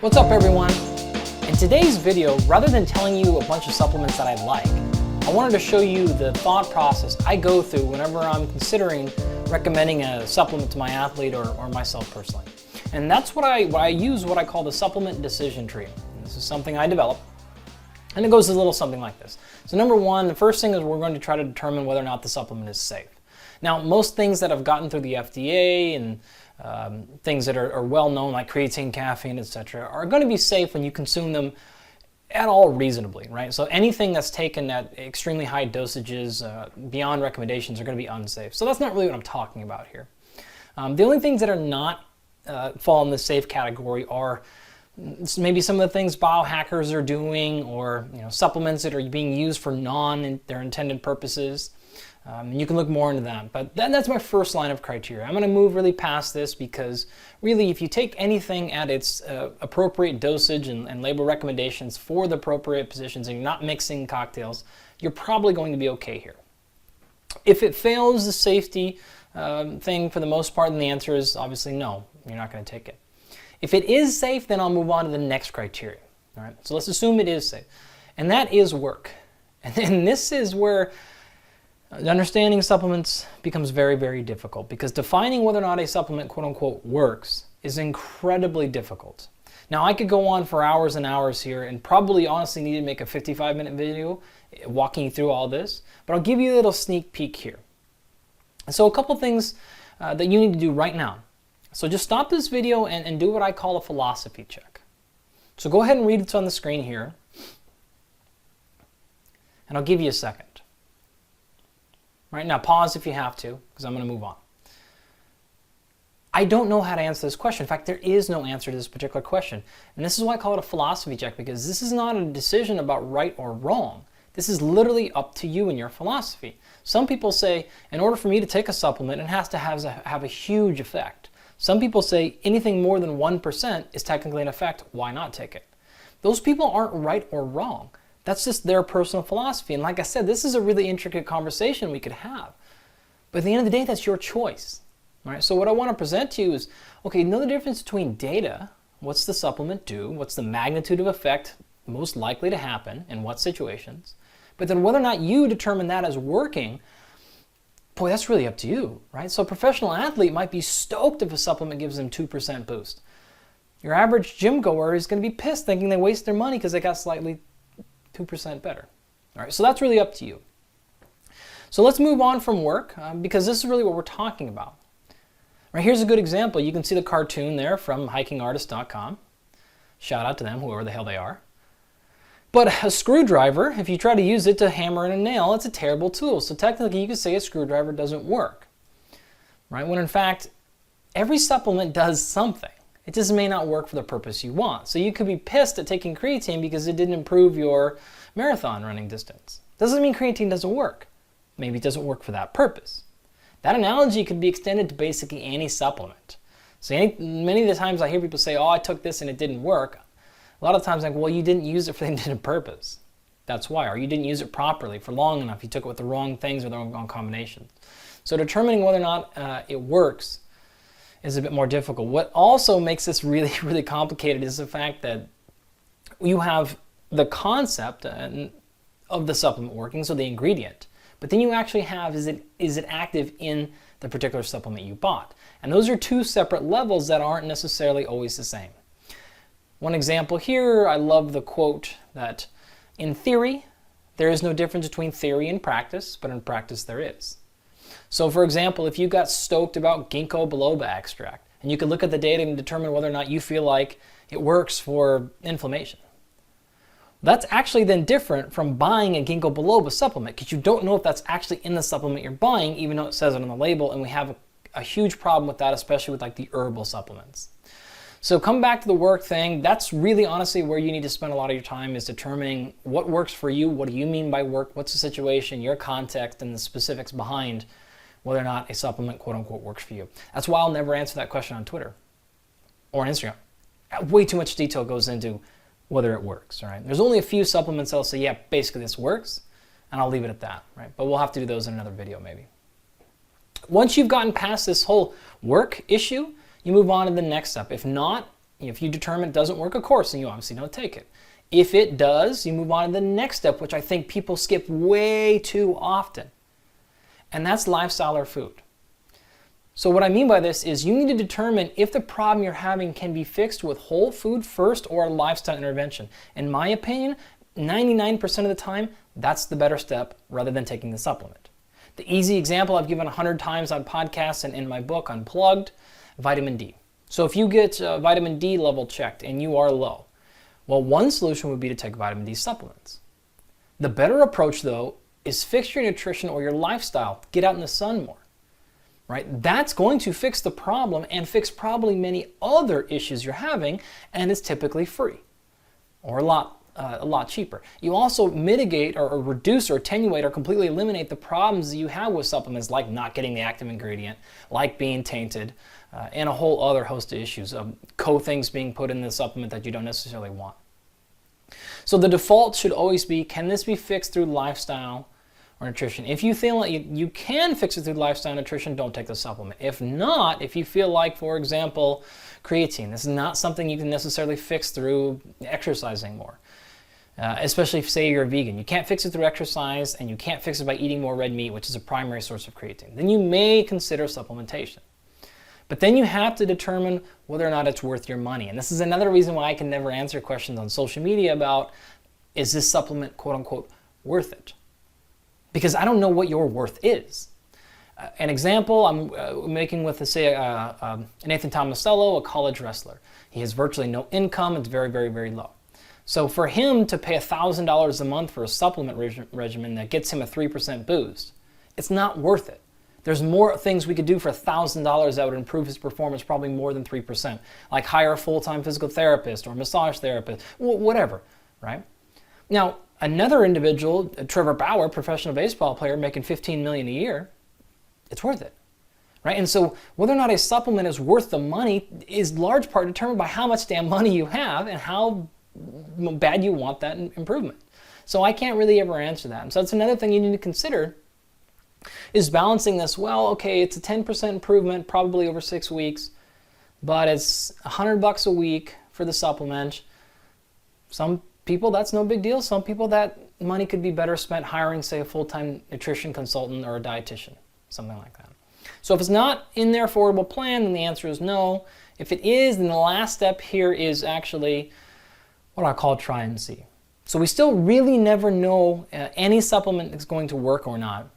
What's up everyone? In today's video, rather than telling you a bunch of supplements that I like, I wanted to show you the thought process I go through whenever I'm considering recommending a supplement to my athlete or myself personally. And that's what I use what I call the supplement decision tree. And this is something I developed, and it goes a little something like this. So number one, the first thing is we're going to try to determine whether or not the supplement is safe. Now, most things that have gotten through the FDA and things that are well known, like creatine, caffeine, etc., are going to be safe when you consume them at all reasonably, right? So anything that's taken at extremely high dosages beyond recommendations are going to be unsafe. So that's not really what I'm talking about here. The only things that are not fall in the safe category are maybe some of the things biohackers are doing, or supplements that are being used for their intended purposes. And you can look more into that, but that's my first line of criteria. I'm going to move really past this because really if you take anything at its appropriate dosage and label recommendations for the appropriate positions and you're not mixing cocktails, you're probably going to be okay here. If it fails the safety thing for the most part, then the answer is obviously no, you're not going to take it. If it is safe, then I'll move on to the next criteria. All right, so let's assume it is safe, and that is work. And then this is where understanding supplements becomes very, very difficult, because defining whether or not a supplement quote unquote works is incredibly difficult. Now, I could go on for hours and hours here and probably honestly need to make a 55-minute video walking you through all this, but I'll give you a little sneak peek here. So a couple things that you need to do right now. So just stop this video and do what I call a philosophy check. So go ahead and read it on the screen here, and I'll give you a second. Right now, pause if you have to, because I'm going to move on. I don't know how to answer this question. In fact, there is no answer to this particular question. And this is why I call it a philosophy check, because this is not a decision about right or wrong. This is literally up to you and your philosophy. Some people say, in order for me to take a supplement, it has to have a huge effect. Some people say anything more than 1% is technically an effect. Why not take it? Those people aren't right or wrong. That's just their personal philosophy. And like I said, this is a really intricate conversation we could have. But at the end of the day, that's your choice. All right? So what I want to present to you is, okay, know the difference between data, what's the supplement do, what's the magnitude of effect most likely to happen, in what situations, but then whether or not you determine that as working, boy, that's really up to you, right? So a professional athlete might be stoked if a supplement gives them 2% boost. Your average gym goer is going to be pissed thinking they waste their money because they got slightly 2% better. All right, so that's really up to you. So let's move on from work because this is really what we're talking about. Right, here's a good example. You can see the cartoon there from hikingartist.com. Shout out to them, whoever the hell they are. But a screwdriver, if you try to use it to hammer in a nail, it's a terrible tool. So technically you could say a screwdriver doesn't work. Right, when in fact, every supplement does something. It just may not work for the purpose you want. So you could be pissed at taking creatine because it didn't improve your marathon running distance. Doesn't mean creatine doesn't work. Maybe it doesn't work for that purpose. That analogy could be extended to basically any supplement. So many of the times I hear people say, oh, I took this and it didn't work. A lot of times I'm like, well, you didn't use it for the intended purpose. That's why. Or you didn't use it properly for long enough. You took it with the wrong things or the wrong combinations. So determining whether or not it works is a bit more difficult. What also makes this really, really complicated is the fact that you have the concept of the supplement working, so the ingredient, but then you actually have, is it active in the particular supplement you bought? And those are two separate levels that aren't necessarily always the same. One example here, I love the quote that in theory, there is no difference between theory and practice, but in practice there is. So for example, if you got stoked about ginkgo biloba extract, and you could look at the data and determine whether or not you feel like it works for inflammation, that's actually then different from buying a ginkgo biloba supplement, because you don't know if that's actually in the supplement you're buying, even though it says it on the label, and we have a huge problem with that, especially with like the herbal supplements. So come back to the work thing. That's really honestly where you need to spend a lot of your time, is determining what works for you, what do you mean by work, what's the situation, your context, and the specifics behind whether or not a supplement quote unquote works for you. That's why I'll never answer that question on Twitter or on Instagram. Way too much detail goes into whether it works, all right? There's only a few supplements that'll say, yeah, basically this works, and I'll leave it at that, right? But we'll have to do those in another video maybe. Once you've gotten past this whole work issue, you move on to the next step. If not, If you determine it doesn't work, of course, then you obviously don't take it. If it does, you move on to the next step, which I think people skip way too often. And that's lifestyle or food. So what I mean by this is you need to determine if the problem you're having can be fixed with whole food first or a lifestyle intervention. In my opinion, 99% of the time, that's the better step rather than taking the supplement. The easy example I've given 100 times on podcasts and in my book, Unplugged, vitamin D. So if you get vitamin D level checked and you are low, well, one solution would be to take vitamin D supplements. The better approach, though, is fix your nutrition or your lifestyle. Get out in the sun more. Right? That's going to fix the problem and fix probably many other issues you're having, and it's typically free or a lot cheaper. You also mitigate or reduce or attenuate or completely eliminate the problems that you have with supplements, like not getting the active ingredient, like being tainted, and a whole other host of issues of things being put in the supplement that you don't necessarily want. So the default should always be, can this be fixed through lifestyle or nutrition? If you feel like you can fix it through lifestyle and nutrition, don't take the supplement. If not, if you feel like, for example, creatine, this is not something you can necessarily fix through exercising more. Especially if, say, you're a vegan. You can't fix it through exercise, and you can't fix it by eating more red meat, which is a primary source of creatine. Then you may consider supplementation. But then you have to determine whether or not it's worth your money. And this is another reason why I can never answer questions on social media about, is this supplement, quote unquote, worth it? Because I don't know what your worth is. An example I'm making with, say, Nathan Tomasello, a college wrestler. He has virtually no income. It's very, very, very low. So for him to pay $1,000 a month for a supplement regimen that gets him a 3% boost, it's not worth it. There's more things we could do for $1,000 that would improve his performance, probably more than 3%, like hire a full-time physical therapist or massage therapist, whatever, right? Now, another individual, Trevor Bauer, professional baseball player making $15 million a year, it's worth it, right? And so whether or not a supplement is worth the money is large part determined by how much damn money you have and how bad you want that improvement. So I can't really ever answer that. And so that's another thing you need to consider, is balancing this. Well, okay, it's a 10% improvement probably over 6 weeks, but it's $100 a week for the supplement. Some people, that's no big deal. Some people, that money could be better spent hiring, say, a full-time nutrition consultant or a dietitian, something like that. So if it's not in their affordable plan, then the answer is no. If it is, then the last step here is actually what I call try and see. So we still really never know any supplement is going to work or not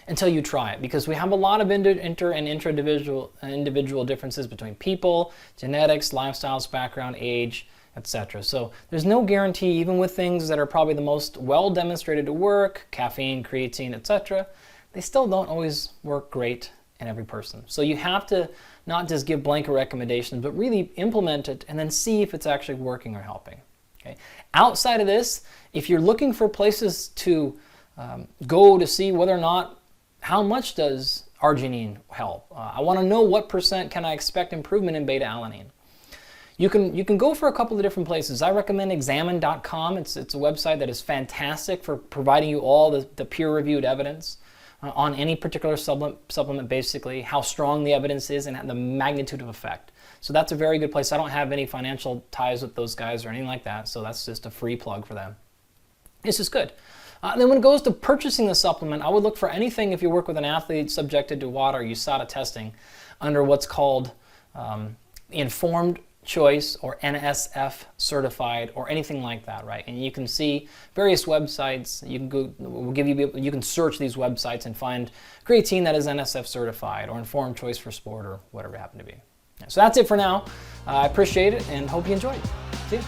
until you try it, because we have a lot of inter and individual differences between people, genetics, lifestyles, background, age, etc. So there's no guarantee, even with things that are probably the most well demonstrated to work, caffeine, creatine, etc., they still don't always work great in every person. So you have to not just give blanket recommendations, but really implement it and then see if it's actually working or helping. Okay? Outside of this, if you're looking for places to go to see whether or not, how much does arginine help? I want to know what percent can I expect improvement in beta-alanine. You can go for a couple of different places. I recommend examine.com. It's a website that is fantastic for providing you all the peer-reviewed evidence on any particular supplement, basically, how strong the evidence is and the magnitude of effect. So that's a very good place. I don't have any financial ties with those guys or anything like that, so that's just a free plug for them. This is good. Then when it goes to purchasing the supplement, I would look for anything, if you work with an athlete subjected to WADA or USADA testing, under what's called informed choice or NSF certified or anything like that, right? And you can see various websites. You can go, you can search these websites and find creatine that is NSF certified or informed choice for sport or whatever it happened to be. So that's it for now. I appreciate it and hope you enjoyed. See you.